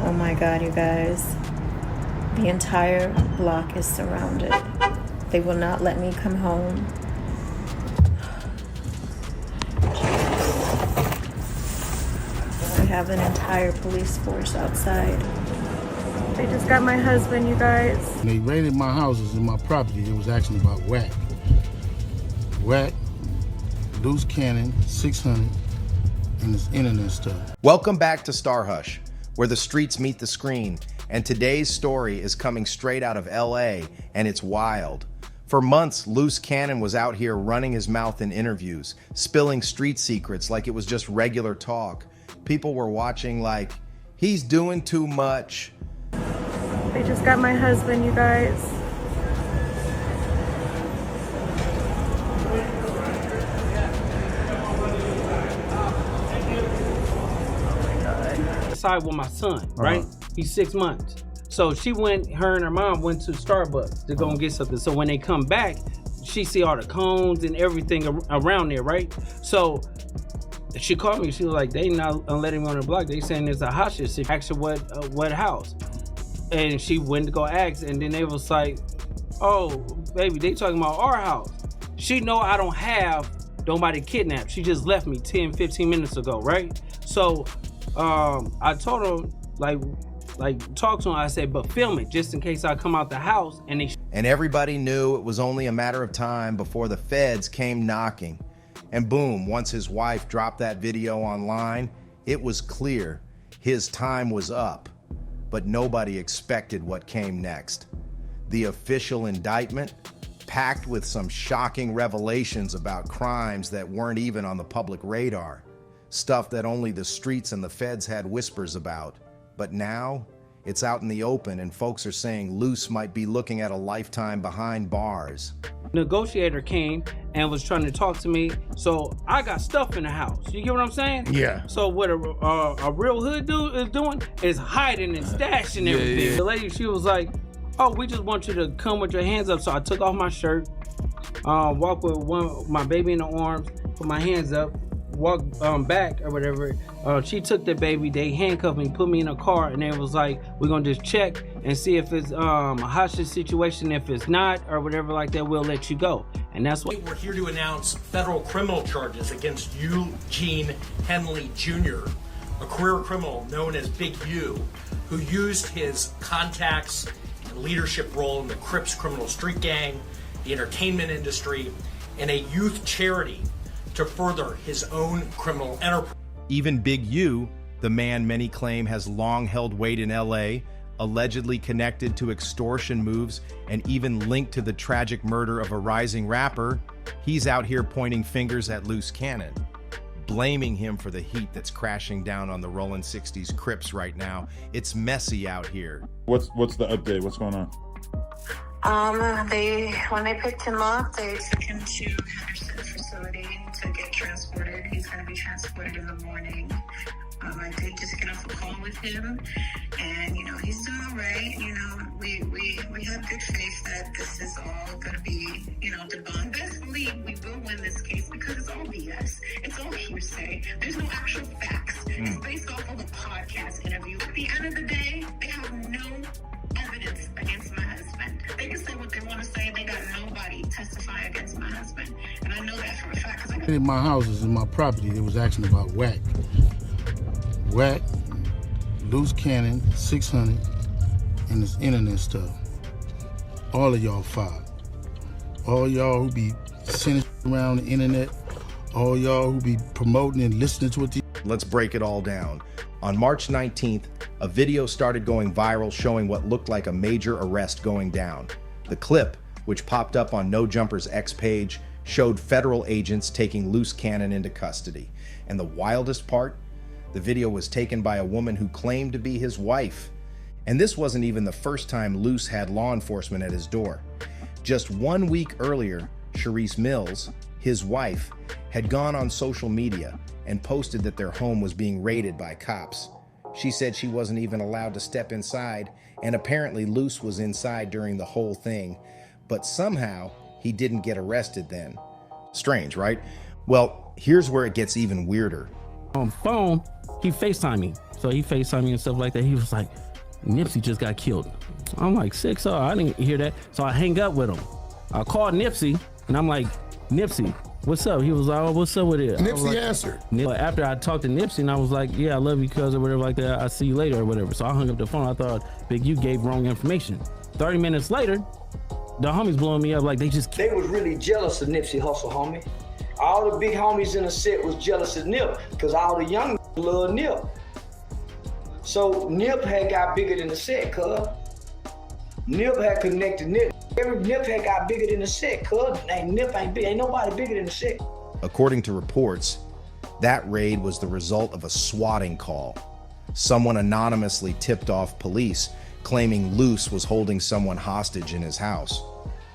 Oh my God, you guys. The entire block is surrounded. They will not let me come home. I have an entire police force outside. They just got my husband, you guys. When they raided my houses and my property, it was actually about whack. Whack, Luce Cannon, 600, and this internet stuff. Welcome back to StarHush, where the streets meet the screen, and today's story is coming straight out of LA, and it's wild. For months, Luce Cannon was out here running his mouth in interviews, spilling street secrets like it was just regular talk. People were watching like, he's doing too much. They just got my husband, you guys. Side with my son, right? He's 6 months. So her and her mom went to Starbucks to go and get something. So when they come back, she see all the cones and everything around there, right? So she called me. She was like, "They not letting me on the block. They saying there's a hostage." She asked her what house, and she went to go ask, and then they was like, "Oh, baby, they talking about our house." She know I don't have nobody kidnapped. She just left me 10-15 minutes ago, right? So I told her like talk to him. I said, but film it just in case I come out the house and they. And everybody knew it was only a matter of time before the feds came knocking. And boom, once his wife dropped that video online, it was clear his time was up. But nobody expected what came next. The official indictment, packed with some shocking revelations about crimes that weren't even on the public radar. Stuff that only the streets and the feds had whispers about. But now, it's out in the open and folks are saying Luce might be looking at a lifetime behind bars. Negotiator came and was trying to talk to me, so I got stuff in the house. You get what I'm saying? Yeah. So what a real hood dude is doing is hiding and stashing everything. The lady, she was like, "Oh, we just want you to come with your hands up." So I took off my shirt, walked with my baby in the arms, put my hands up, walked back or whatever. She took the baby, they handcuffed me, put me in a car, and they was like, "We're gonna just check and see if it's a hostage situation. If it's not or whatever like that, we'll let you go." And that's what we're here to announce federal criminal charges against Eugene Henley Jr., a career criminal known as Big U, who used his contacts and leadership role in the Crips criminal street gang, the entertainment industry, and a youth charity to further his own criminal enterprise. Even Big U, the man many claim has long held weight in LA, allegedly connected to extortion moves and even linked to the tragic murder of a rising rapper, he's out here pointing fingers at Luce Cannon, blaming him for the heat that's crashing down on the Rollin' 60s Crips right now. It's messy out here. What's the update? What's going on? When they picked him up, they took him to Henderson facility to get transported. He's going to be transported in the morning. I did just get off a call with him, and he's doing all right. We have good faith that this is all going to be debunked. Best believe we will win this case because it's all BS. It's all hearsay. There's no actual facts. It's based off of a podcast interview. At the end of the day, they have no evidence against my husband. They can say what they want to say. They got nobody testify against my husband, and I know that for a fact. In my houses and my property, it was actually about whack. Whack, Luce Cannon, 600, and this internet stuff. All of y'all filed. All y'all who be sending around the internet, all y'all who be promoting and listening to it. Let's break it all down. On March 19th, a video started going viral showing what looked like a major arrest going down. The clip, which popped up on No Jumper's X page, showed federal agents taking Luce Cannon into custody. And the wildest part? The video was taken by a woman who claimed to be his wife. And this wasn't even the first time Luce had law enforcement at his door. Just 1 week earlier, Charisse Mills, his wife, had gone on social media and posted that their home was being raided by cops. She said she wasn't even allowed to step inside, and apparently Luce was inside during the whole thing, but somehow he didn't get arrested then. Strange, right? Well, here's where it gets even weirder. on phone, he FaceTimed me. So he FaceTimed me and stuff like that. He was like, Nipsey just got killed. I'm like, 6-0, I didn't hear that. So I hang up with him. I called Nipsey and I'm like, Nipsey, what's up? He was like, oh, what's up with it? Nipsey answered. After I talked to Nipsey and I was like, yeah, I love you, cuz, or whatever like that. I'll see you later or whatever. So I hung up the phone. I thought, Big, you gave wrong information. 30 minutes later, the homies blowing me up like they was really jealous of Nipsey Hussle, homie. All the big homies in the set was jealous of Nip because all the young love Nip. So Nip had got bigger than the set, cuz. Nip had connected Nip. Nip had got bigger than the set, cuz. Nip ain't big. Ain't nobody bigger than the set. According to reports, that raid was the result of a swatting call. Someone anonymously tipped off police, claiming Luce was holding someone hostage in his house.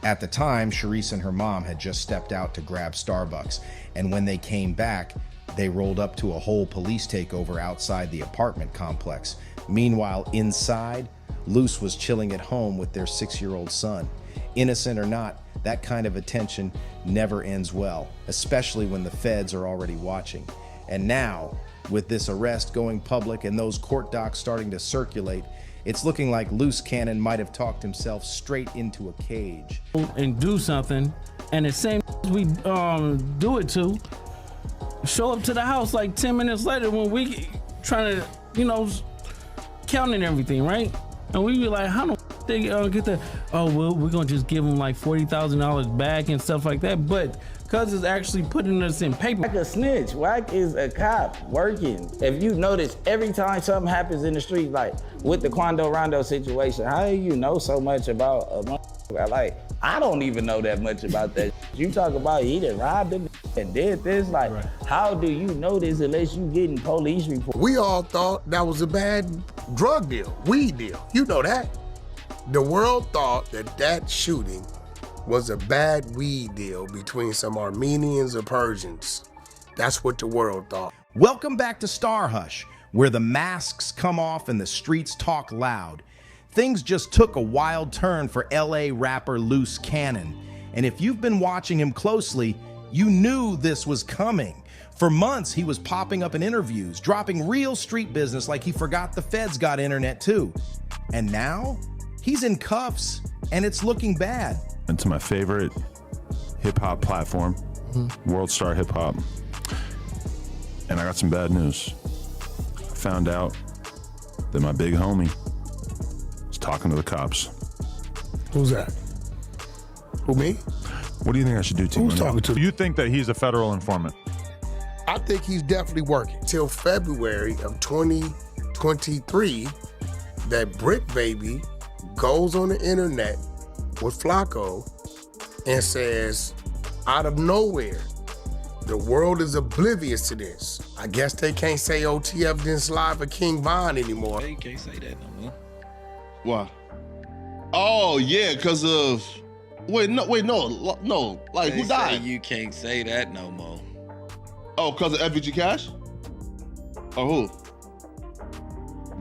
At the time, Sharice and her mom had just stepped out to grab Starbucks, and when they came back, they rolled up to a whole police takeover outside the apartment complex. Meanwhile, inside, Luce was chilling at home with their 6-year-old son. Innocent or not, that kind of attention never ends well, especially when the feds are already watching. And now, with this arrest going public and those court docs starting to circulate, it's looking like Luce Cannon might have talked himself straight into a cage. And do something, and the same we do it to, show up to the house like 10 minutes later when we trying to, counting everything, right? And we be like, how do they get that? Oh, well, we're gonna just give them like $40,000 back and stuff like that. But cuz it's actually putting us in paper. Wack a snitch. Wack is a cop working. If you notice, every time something happens in the street, like with the Quando Rondo situation, how do you know so much about a motherfucker? Like, I don't even know that much about that. You talk about he done robbed him and did this. Like, right. How do you know this unless you getting police reports? We all thought that was a bad drug deal, weed deal. You know that. The world thought that shooting was a bad weed deal between some Armenians or Persians. That's what the world thought. Welcome back to StarHush, where the masks come off and the streets talk loud. Things just took a wild turn for LA rapper Luce Cannon. And if you've been watching him closely, you knew this was coming. For months, he was popping up in interviews, dropping real street business like he forgot the feds got internet too. And now, he's in cuffs, and it's looking bad. Into my favorite hip-hop platform, World Star Hip Hop. And I got some bad news. I found out that my big homie is talking to the cops. Who's that? Who, me? What do you think I should do to him? Who's talking to? You think that he's a federal informant? I think he's definitely working. Till February of 2023, that Brick Baby goes on the internet with Flacco and says, out of nowhere, the world is oblivious to this. I guess they can't say OTF didn't slide for King Von anymore. You can't say that no more. Why? Oh yeah, because of no. Like, who died? You can't say that no more. Oh, because of FBG Cash? Or who?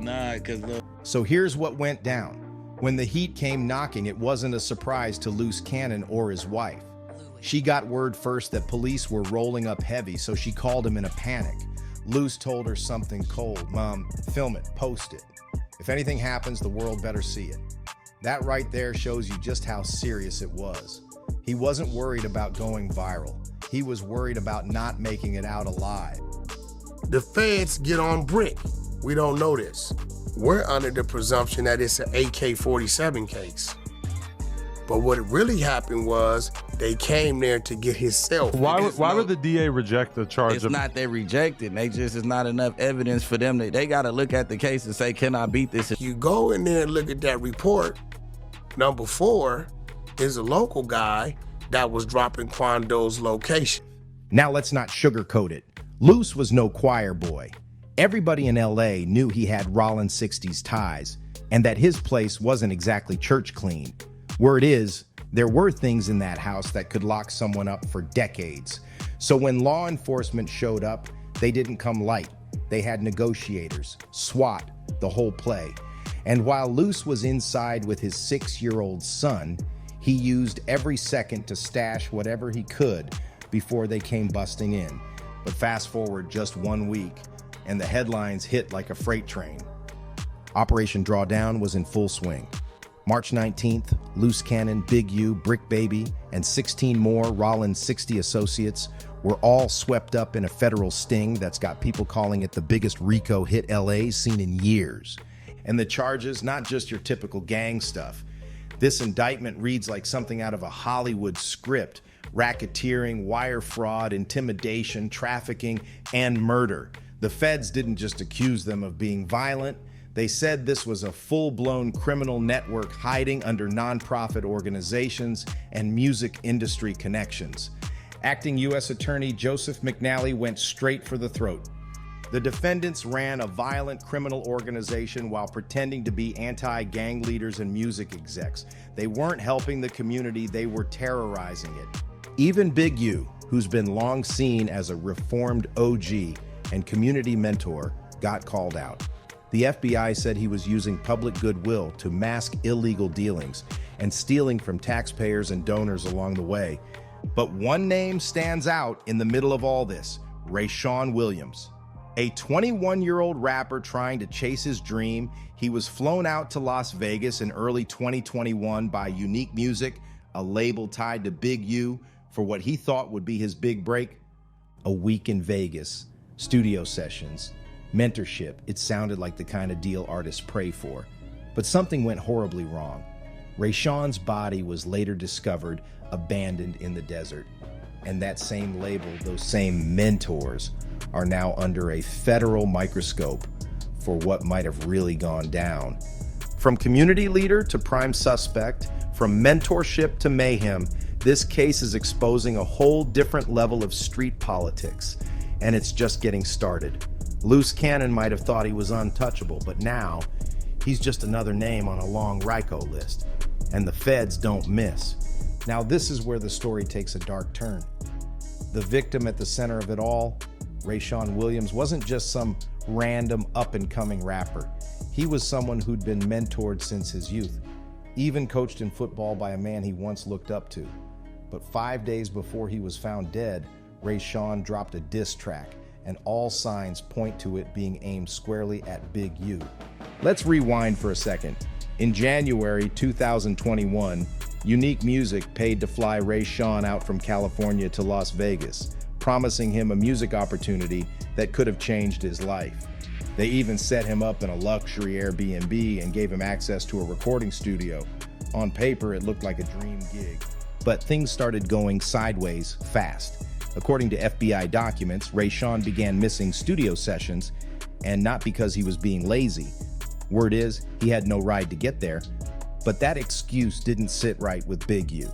Nah, because So here's what went down. When the heat came knocking, it wasn't a surprise to Luce Cannon or his wife. She got word first that police were rolling up heavy, so she called him in a panic. Luce told her something cold. Mom, film it, post it. If anything happens, the world better see it. That right there shows you just how serious it was. He wasn't worried about going viral. He was worried about not making it out alive. The feds get on Brick. We don't know this. We're under the presumption that it's an AK-47 case. But what really happened was they came there to get his cell phone. Why would the DA reject the charge? It's not they rejected. They just is not enough evidence for them. They got to look at the case and say, can I beat this? You go in there and look at that report. Number 4 is a local guy that was dropping Quando's location. Now let's not sugarcoat it. Luce was no choir boy. Everybody in LA knew he had Rollins 60s ties and that his place wasn't exactly church clean. Word is, there were things in that house that could lock someone up for decades. So when law enforcement showed up, they didn't come light. They had negotiators, SWAT, the whole play. And while Luce was inside with his 6-year-old son, he used every second to stash whatever he could before they came busting in. But fast forward just 1 week, and the headlines hit like a freight train. Operation Drawdown was in full swing. March 19th, Luce Cannon, Big U, Brick Baby, and 16 more Rollins 60 associates were all swept up in a federal sting that's got people calling it the biggest RICO hit LA's seen in years. And the charges, not just your typical gang stuff. This indictment reads like something out of a Hollywood script: racketeering, wire fraud, intimidation, trafficking, and murder. The feds didn't just accuse them of being violent. They said this was a full-blown criminal network hiding under nonprofit organizations and music industry connections. Acting U.S. Attorney Joseph McNally went straight for the throat. The defendants ran a violent criminal organization while pretending to be anti-gang leaders and music execs. They weren't helping the community, they were terrorizing it. Even Big U, who's been long seen as a reformed OG and community mentor, got called out. The FBI said he was using public goodwill to mask illegal dealings and stealing from taxpayers and donors along the way. But one name stands out in the middle of all this: Rayshawn Williams. A 21-year-old rapper trying to chase his dream. He was flown out to Las Vegas in early 2021 by Unique Music, a label tied to Big U, for what he thought would be his big break. A week in Vegas, studio sessions, mentorship. It sounded like the kind of deal artists pray for. But something went horribly wrong. Rayshawn's body was later discovered abandoned in the desert. And that same label, those same mentors, are now under a federal microscope for what might have really gone down. From community leader to prime suspect, from mentorship to mayhem, this case is exposing a whole different level of street politics, and it's just getting started. Luce Cannon might have thought he was untouchable, but now he's just another name on a long RICO list, and the feds don't miss. Now this is where the story takes a dark turn. The victim at the center of it all, Rayshawn Williams, wasn't just some random up-and-coming rapper. He was someone who'd been mentored since his youth, even coached in football by a man he once looked up to. But 5 days before he was found dead, Rayshawn dropped a diss track, and all signs point to it being aimed squarely at Big U. Let's rewind for a second. In January 2021, Unique Music paid to fly Rayshawn out from California to Las Vegas, promising him a music opportunity that could have changed his life. They even set him up in a luxury Airbnb and gave him access to a recording studio. On paper, it looked like a dream gig. But things started going sideways fast. According to FBI documents, Rayshawn began missing studio sessions, and not because he was being lazy. Word is, he had no ride to get there. But that excuse didn't sit right with Big U.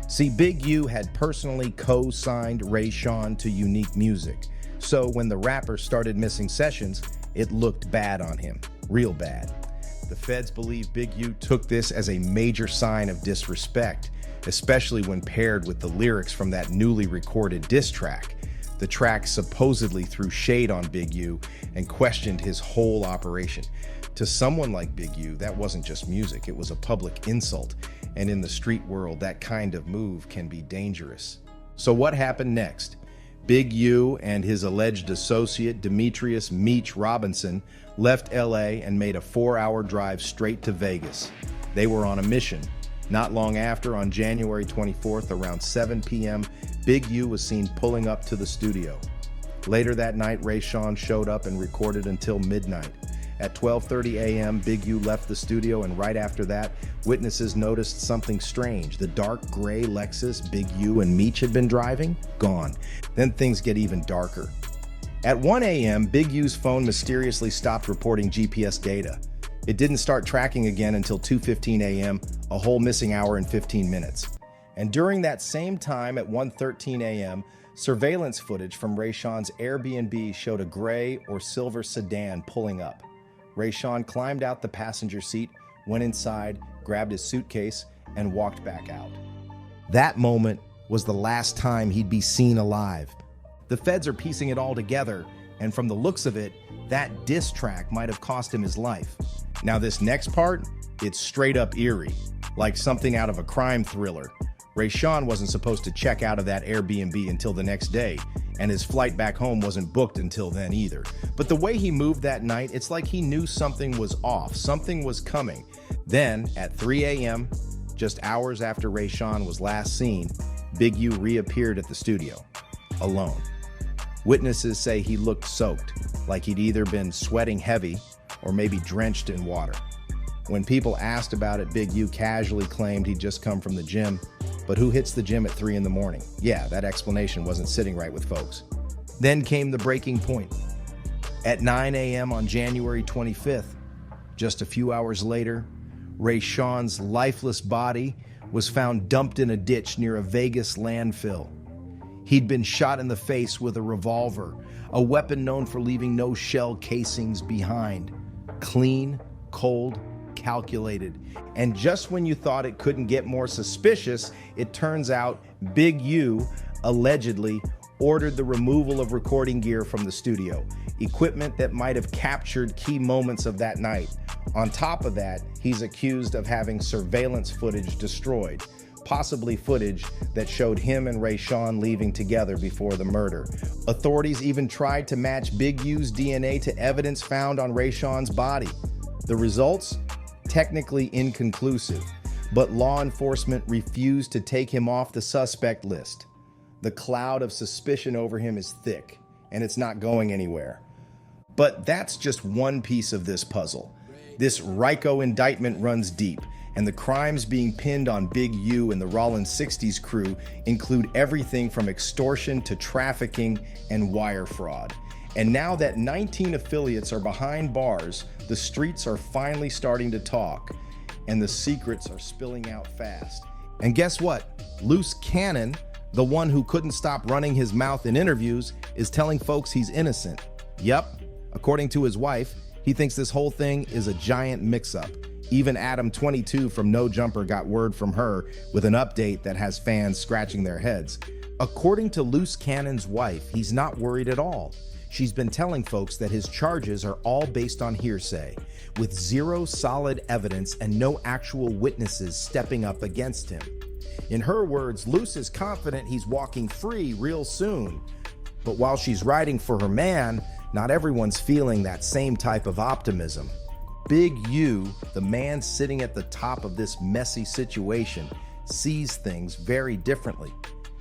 See, Big U had personally co-signed Rayshawn to Unique Music. So when the rapper started missing sessions, it looked bad on him, real bad. The feds believe Big U took this as a major sign of disrespect, especially when paired with the lyrics from that newly recorded diss track. The track supposedly threw shade on Big U and questioned his whole operation. To someone like Big U, that wasn't just music, it was a public insult. And in the street world, that kind of move can be dangerous. So what happened next? Big U and his alleged associate, Demetrius Meech Robinson, left LA and made a 4-hour drive straight to Vegas. They were on a mission. Not long after, on January 24th, around 7 p.m., Big U was seen pulling up to the studio. Later that night, Rayshawn showed up and recorded until midnight. At 12:30 a.m., Big U left the studio, and right after that, witnesses noticed something strange. The dark gray Lexus Big U and Meech had been driving, gone. Then things get even darker. At 1 a.m., Big U's phone mysteriously stopped reporting GPS data. It didn't start tracking again until 2:15 a.m., a whole missing hour and 15 minutes. And during that same time, at 1:13 a.m., surveillance footage from Rayshawn's Airbnb showed a gray or silver sedan pulling up. Rayshawn climbed out the passenger seat, went inside, grabbed his suitcase, and walked back out. That moment was the last time he'd be seen alive. The feds are piecing it all together, and from the looks of it, that diss track might have cost him his life. Now this next part, it's straight up eerie, like something out of a crime thriller. Rayshawn wasn't supposed to check out of that Airbnb until the next day. and his flight back home wasn't booked until then either. But the way he moved that night, it's like he knew something was off, something was coming. Then, at 3 a.m., just hours after Rayshawn was last seen, Big U reappeared at the studio, alone. Witnesses say he looked soaked, like he'd either been sweating heavy or maybe drenched in water. When people asked about it, Big U casually claimed he'd just come from the gym, but who hits the gym at 3 in the morning? Yeah, that explanation wasn't sitting right with folks. Then came the breaking point. At 9 a.m. on January 25th, just a few hours later, Rayshawn's lifeless body was found dumped in a ditch near a Vegas landfill. He'd been shot in the face with a revolver, a weapon known for leaving no shell casings behind. Clean, cold, calculated. And just when you thought it couldn't get more suspicious, it turns out Big U allegedly ordered the removal of recording gear from the studio, equipment that might have captured key moments of that night. On top of that, he's accused of having surveillance footage destroyed, possibly footage that showed him and Rayshawn leaving together before the murder. Authorities even tried to match Big U's DNA to evidence found on Rayshawn's body. The results? Technically inconclusive, but law enforcement refused to take him off the suspect list. The cloud of suspicion over him is thick, and it's not going anywhere. But that's just one piece of this puzzle. This RICO indictment runs deep, and the crimes being pinned on Big U and the Rollins 60s crew include everything from extortion to trafficking and wire fraud. And now that 19 affiliates are behind bars, the streets are finally starting to talk, and the secrets are spilling out fast. And guess what? Luce Cannon, the one who couldn't stop running his mouth in interviews, is telling folks he's innocent. Yep, according to his wife, he thinks this whole thing is a giant mix-up. Even Adam 22 from No Jumper got word from her with an update that has fans scratching their heads. According to Luce Cannon's wife, he's not worried at all. She's been telling folks that his charges are all based on hearsay, with zero solid evidence and no actual witnesses stepping up against him. In her words, Luce is confident he's walking free real soon. But while she's riding for her man, not everyone's feeling that same type of optimism. Big U, the man sitting at the top of this messy situation, sees things very differently.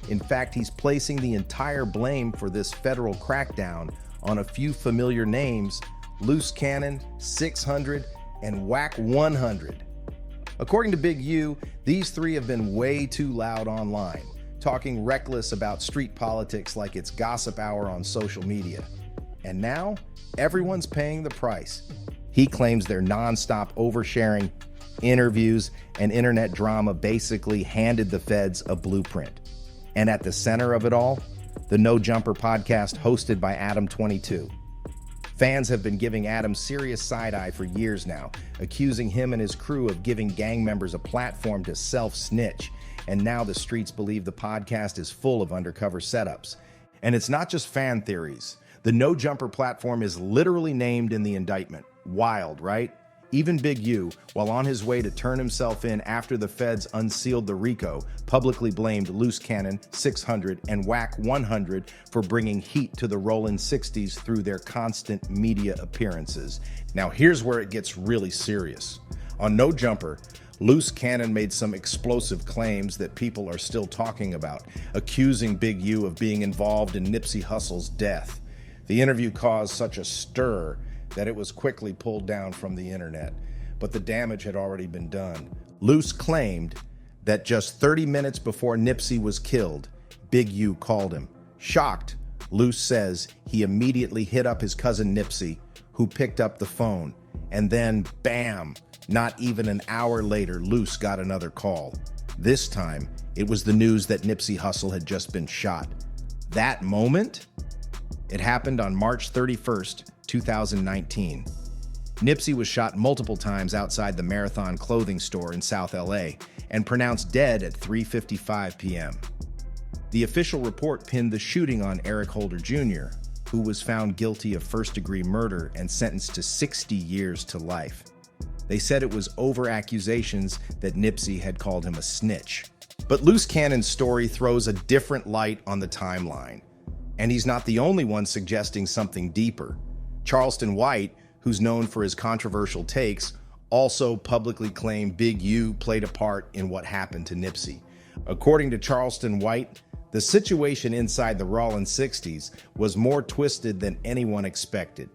In fact, he's placing the entire blame for this federal crackdown on a few familiar names: Luce Cannon, 600, and Whack 100. According to Big U, these three have been way too loud online, talking reckless about street politics like it's gossip hour on social media. And now, everyone's paying the price. He claims their nonstop oversharing, interviews, and internet drama basically handed the feds a blueprint. And at the center of it all, the No Jumper podcast hosted by Adam 22. Fans have been giving Adam serious side-eye for years now, accusing him and his crew of giving gang members a platform to self-snitch. And now the streets believe the podcast is full of undercover setups. And it's not just fan theories. The No Jumper platform is literally named in the indictment. Wild, right? Even Big U, while on his way to turn himself in after the feds unsealed the RICO, publicly blamed Luce Cannon, 600, and Whack 100 for bringing heat to the Rollins 60s through their constant media appearances. Now here's where it gets really serious. On No Jumper, Luce Cannon made some explosive claims that people are still talking about, accusing Big U of being involved in Nipsey Hussle's death. The interview caused such a stir that it was quickly pulled down from the internet, but the damage had already been done. Luce claimed that just 30 minutes before Nipsey was killed, Big U called him. Shocked, Luce says he immediately hit up his cousin Nipsey, who picked up the phone, and then bam, not even an hour later, Luce got another call. This time, it was the news that Nipsey Hussle had just been shot. That moment? It happened on March 31st, 2019. Nipsey was shot multiple times outside the Marathon clothing store in South LA and pronounced dead at 3:55 p.m. The official report pinned the shooting on Eric Holder Jr., who was found guilty of first-degree murder and sentenced to 60 years to life. They said it was over accusations that Nipsey had called him a snitch. But Luce Cannon's story throws a different light on the timeline. And he's not the only one suggesting something deeper. Charleston White, who's known for his controversial takes, also publicly claimed Big U played a part in what happened to Nipsey. According to Charleston White, the situation inside the Rollin 60s was more twisted than anyone expected.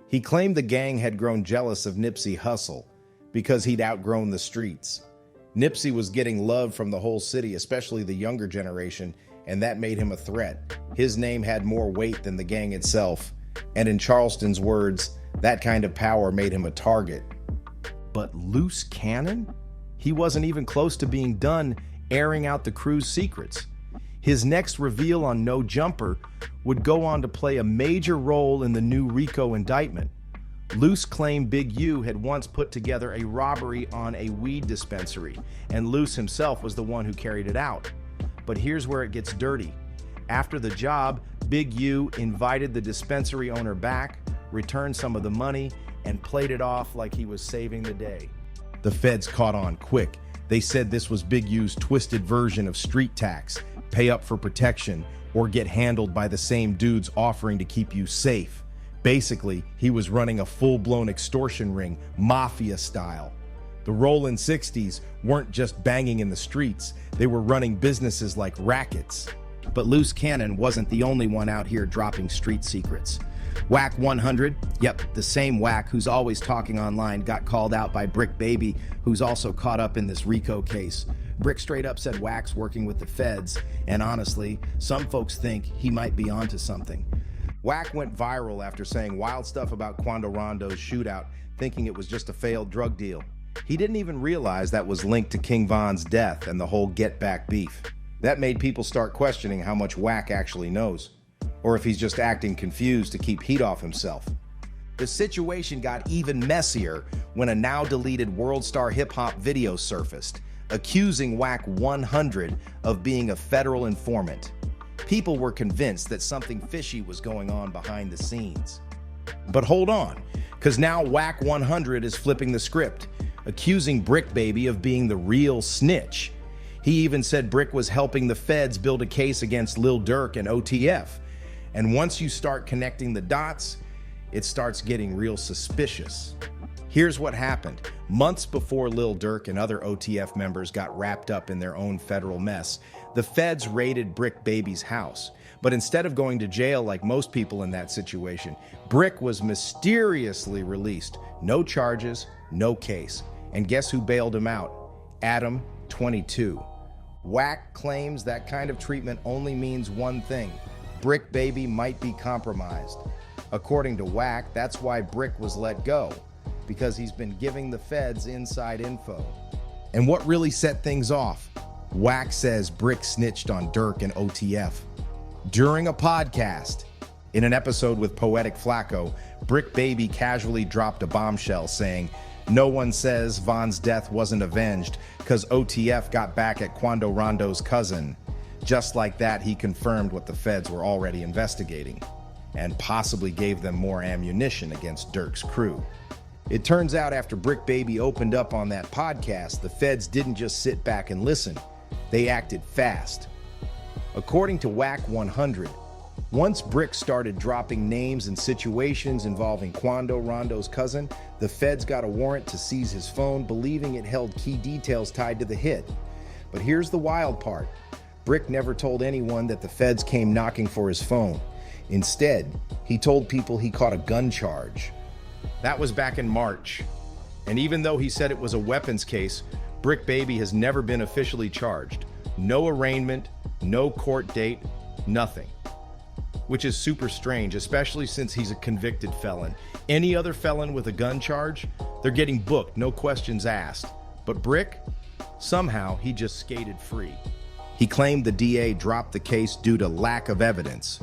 He claimed the gang had grown jealous of Nipsey Hussle because he'd outgrown the streets. Nipsey was getting love from the whole city, especially the younger generation, and that made him a threat. His name had more weight than the gang itself, and in Charleston's words, that kind of power made him a target. But Luce Cannon? He wasn't even close to being done airing out the crew's secrets. His next reveal on No Jumper would go on to play a major role in the new RICO indictment. Luce claimed Big U had once put together a robbery on a weed dispensary, and Luce himself was the one who carried it out. But here's where it gets dirty. After the job, Big U invited the dispensary owner back, returned some of the money, and played it off like he was saving the day. The feds caught on quick. They said this was Big U's twisted version of street tax, pay up for protection, or get handled by the same dudes offering to keep you safe. Basically, he was running a full-blown extortion ring, mafia style. The Rollin 60s weren't just banging in the streets, they were running businesses like rackets. But Luce Cannon wasn't the only one out here dropping street secrets. Whack 100, yep, the same Whack who's always talking online, got called out by Brick Baby, who's also caught up in this RICO case. Brick straight up said Whack's working with the feds, and honestly, some folks think he might be onto something. Whack went viral after saying wild stuff about Quando Rondo's shootout, thinking it was just a failed drug deal. He didn't even realize that was linked to King Von's death and the whole Get Back beef. That made people start questioning how much Whack actually knows, or if he's just acting confused to keep heat off himself. The situation got even messier when a now deleted World Star Hip Hop video surfaced, accusing Whack 100 of being a federal informant. People were convinced that something fishy was going on behind the scenes. But hold on, because now Whack 100 is flipping the script, accusing Brick Baby of being the real snitch. He even said Brick was helping the feds build a case against Lil Durk and OTF. And once you start connecting the dots, it starts getting real suspicious. Here's what happened. Months before Lil Durk and other OTF members got wrapped up in their own federal mess, the feds raided Brick Baby's house. But instead of going to jail like most people in that situation, Brick was mysteriously released. No charges, no case. And guess who bailed him out? Adam, 22. Whack claims that kind of treatment only means one thing. Brick Baby might be compromised. According to Whack, that's why Brick was let go, because he's been giving the feds inside info. And what really set things off? Whack says Brick snitched on Durk and OTF. During a podcast, in an episode with Poetic Flacco, Brick Baby casually dropped a bombshell saying, "No one says Von's death wasn't avenged because OTF got back at Quando Rondo's cousin." Just like that, he confirmed what the feds were already investigating, and possibly gave them more ammunition against Durk's crew. It turns out after Brick Baby opened up on that podcast, the feds didn't just sit back and listen. They acted fast. According to Whack 100, once Brick started dropping names and situations involving Quando Rondo's cousin, the feds got a warrant to seize his phone, believing it held key details tied to the hit. But here's the wild part. Brick never told anyone that the feds came knocking for his phone. Instead, he told people he caught a gun charge. That was back in March. And even though he said it was a weapons case, Brick Baby has never been officially charged. No arraignment, no court date, nothing. Which is super strange, especially since he's a convicted felon. Any other felon with a gun charge, they're getting booked, no questions asked. But Brick, somehow he just skated free. He claimed the DA dropped the case due to lack of evidence,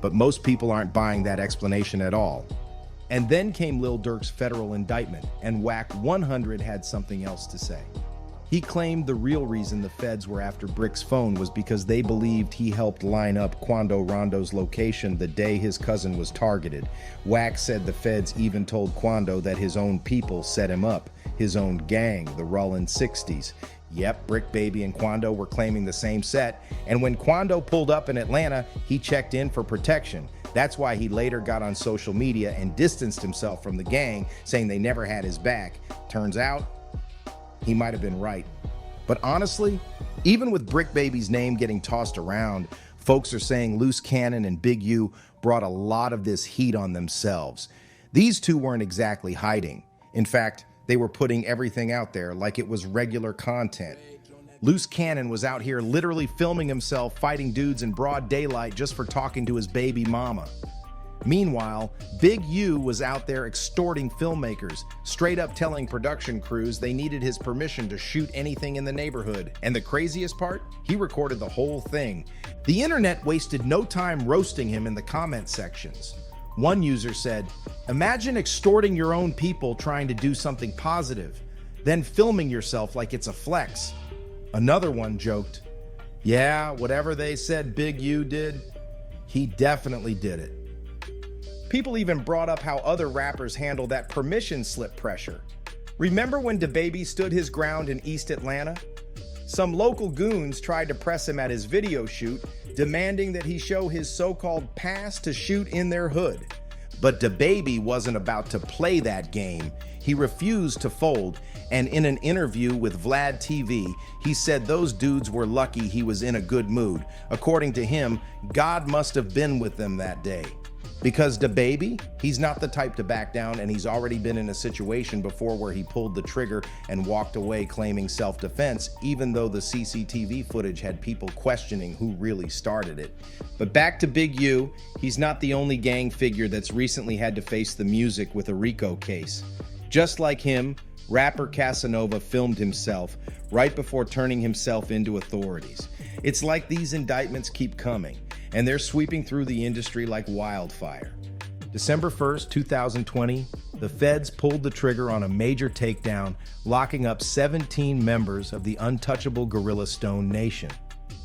but most people aren't buying that explanation at all. And then came Lil Durk's federal indictment, and Whack 100 had something else to say. He claimed the real reason the feds were after Brick's phone was because they believed he helped line up Quando Rondo's location the day his cousin was targeted. Whack said the feds even told Quando that his own people set him up, his own gang, the Rollin 60s. Yep, Brick Baby and Quando were claiming the same set, and when Quando pulled up in Atlanta, he checked in for protection. That's why he later got on social media and distanced himself from the gang, saying they never had his back. Turns out, he might have been right. But honestly, even with Brick Baby's name getting tossed around, folks are saying Luce Cannon and Big U brought a lot of this heat on themselves. These two weren't exactly hiding. In fact, they were putting everything out there like it was regular content. Luce Cannon was out here literally filming himself fighting dudes in broad daylight just for talking to his baby mama. Meanwhile, Big U was out there extorting filmmakers, straight up telling production crews they needed his permission to shoot anything in the neighborhood. And the craziest part? He recorded the whole thing. The internet wasted no time roasting him in the comment sections. One user said, "Imagine extorting your own people trying to do something positive, then filming yourself like it's a flex." Another one joked, "Yeah, whatever they said Big U did, he definitely did it." People even brought up how other rappers handle that permission slip pressure. Remember when DaBaby stood his ground in East Atlanta? Some local goons tried to press him at his video shoot, demanding that he show his so-called pass to shoot in their hood. But DaBaby wasn't about to play that game. He refused to fold, and in an interview with Vlad TV, he said those dudes were lucky he was in a good mood. According to him, God must have been with them that day. Because DaBaby, he's not the type to back down, and he's already been in a situation before where he pulled the trigger and walked away claiming self-defense, even though the CCTV footage had people questioning who really started it. But back to Big U, he's not the only gang figure that's recently had to face the music with a RICO case. Just like him, rapper Casanova filmed himself right before turning himself into authorities. It's like these indictments keep coming, and they're sweeping through the industry like wildfire. December 1st, 2020, the feds pulled the trigger on a major takedown, locking up 17 members of the untouchable Gorilla Stone Nation.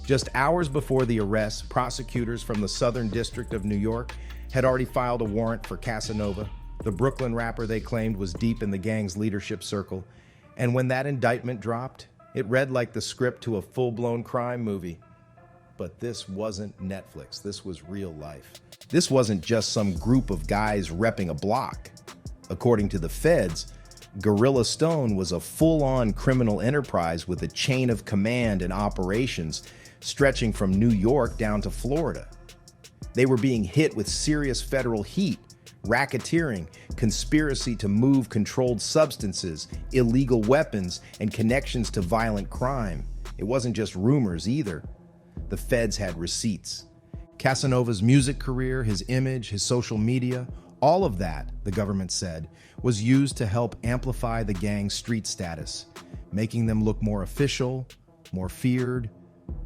Just hours before the arrest, prosecutors from the Southern District of New York had already filed a warrant for Casanova. The Brooklyn rapper they claimed was deep in the gang's leadership circle. And when that indictment dropped, it read like the script to a full-blown crime movie. But this wasn't Netflix. This was real life. This wasn't just some group of guys repping a block. According to the feds, Gorilla Stone was a full-on criminal enterprise with a chain of command and operations stretching from New York down to Florida. They were being hit with serious federal heat, racketeering, conspiracy to move controlled substances, illegal weapons, and connections to violent crime. It wasn't just rumors either. The feds had receipts. Casanova's music career, his image, his social media, all of that, the government said, was used to help amplify the gang's street status, making them look more official, more feared.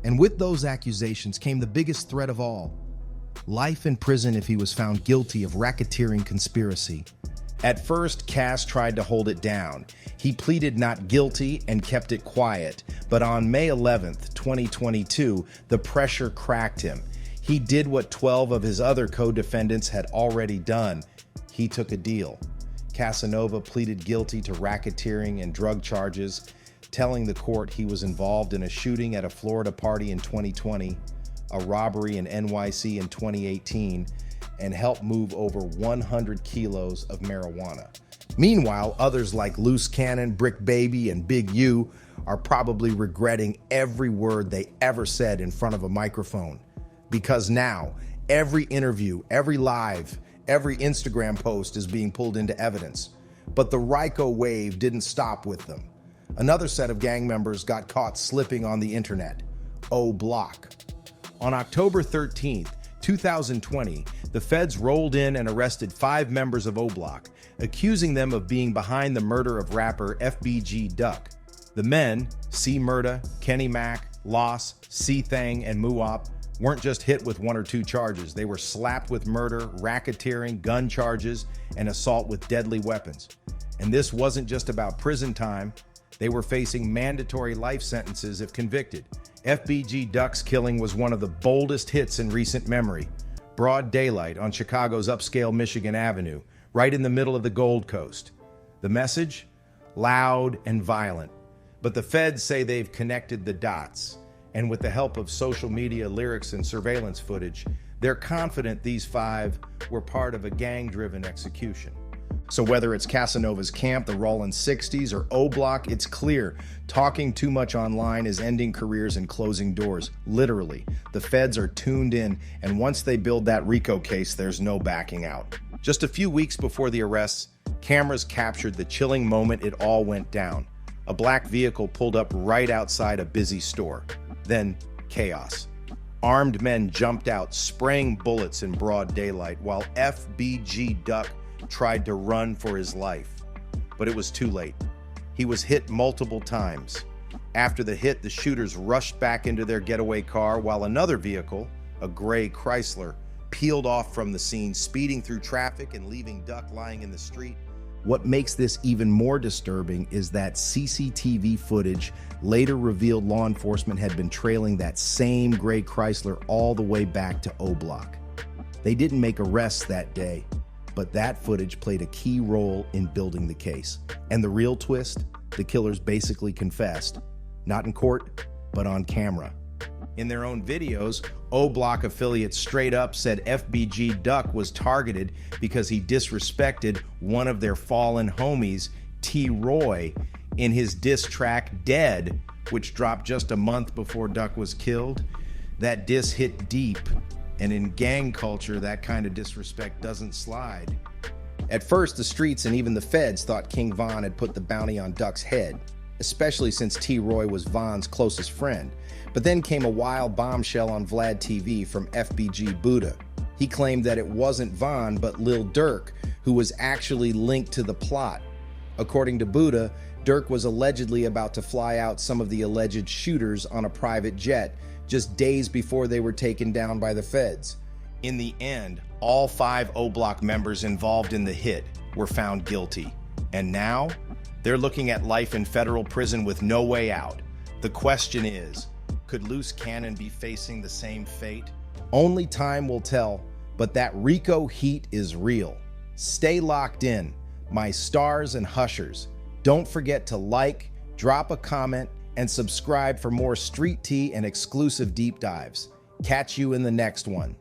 And with those accusations came the biggest threat of all: life in prison if he was found guilty of racketeering conspiracy. At first, Cass tried to hold it down. He pleaded not guilty and kept it quiet. But on May 11th, 2022, the pressure cracked him. He did what 12 of his other co-defendants had already done. He took a deal. Casanova pleaded guilty to racketeering and drug charges, telling the court he was involved in a shooting at a Florida party in 2020, a robbery in NYC in 2018, and helped move over 100 kilos of marijuana. Meanwhile, others like Luce Cannon, Brick Baby, and Big U are probably regretting every word they ever said in front of a microphone. Because now, every interview, every live, every Instagram post is being pulled into evidence. But the RICO wave didn't stop with them. Another set of gang members got caught slipping on the internet. O Block. On October 13th, 2020, the feds rolled in and arrested 5 members of O Block, accusing them of being behind the murder of rapper FBG Duck. The men, C Murda, Kenny Mac, Loss, C Thang, and Muop, weren't just hit with 1 or 2 charges. They were slapped with murder, racketeering, gun charges, and assault with deadly weapons. And this wasn't just about prison time. They were facing mandatory life sentences if convicted. FBG Duck's killing was one of the boldest hits in recent memory. Broad daylight on Chicago's upscale Michigan Avenue, right in the middle of the Gold Coast. The message? Loud and violent. But the feds say they've connected the dots, and with the help of social media lyrics and surveillance footage, they're confident these 5 were part of a gang-driven execution. So whether it's Casanova's camp, the Rollin 60s, or O Block, it's clear talking too much online is ending careers and closing doors. Literally, the feds are tuned in, and once they build that RICO case, there's no backing out. Just a few weeks before the arrests, cameras captured the chilling moment it all went down. A black vehicle pulled up right outside a busy store. Then, chaos. Armed men jumped out, spraying bullets in broad daylight, while FBG Duck tried to run for his life. But it was too late. He was hit multiple times. After the hit, the shooters rushed back into their getaway car, while another vehicle, a gray Chrysler, peeled off from the scene, speeding through traffic and leaving Duck lying in the street. What makes this even more disturbing is that CCTV footage later revealed law enforcement had been trailing that same gray Chrysler all the way back to O Block. They didn't make arrests that day, but that footage played a key role in building the case. And the real twist, the killers basically confessed, not in court, but on camera. In their own videos, O Block affiliates straight up said FBG Duck was targeted because he disrespected one of their fallen homies, T. Roy, in his diss track Dead, which dropped just a month before Duck was killed. That diss hit deep, and in gang culture, that kind of disrespect doesn't slide. At first, the streets and even the feds thought King Von had put the bounty on Duck's head, especially since T. Roy was Von's closest friend. But then came a wild bombshell on Vlad TV from FBG Buddha. He claimed that it wasn't Von, but Lil Durk, who was actually linked to the plot. According to Buddha, Durk was allegedly about to fly out some of the alleged shooters on a private jet just days before they were taken down by the feds. In the end, all 5 O Block members involved in the hit were found guilty. And now, they're looking at life in federal prison with no way out. The question is, could Luce Cannon be facing the same fate? Only time will tell, but that RICO heat is real. Stay locked in, my stars and hushers. Don't forget to like, drop a comment, and subscribe for more street tea and exclusive deep dives. Catch you in the next one.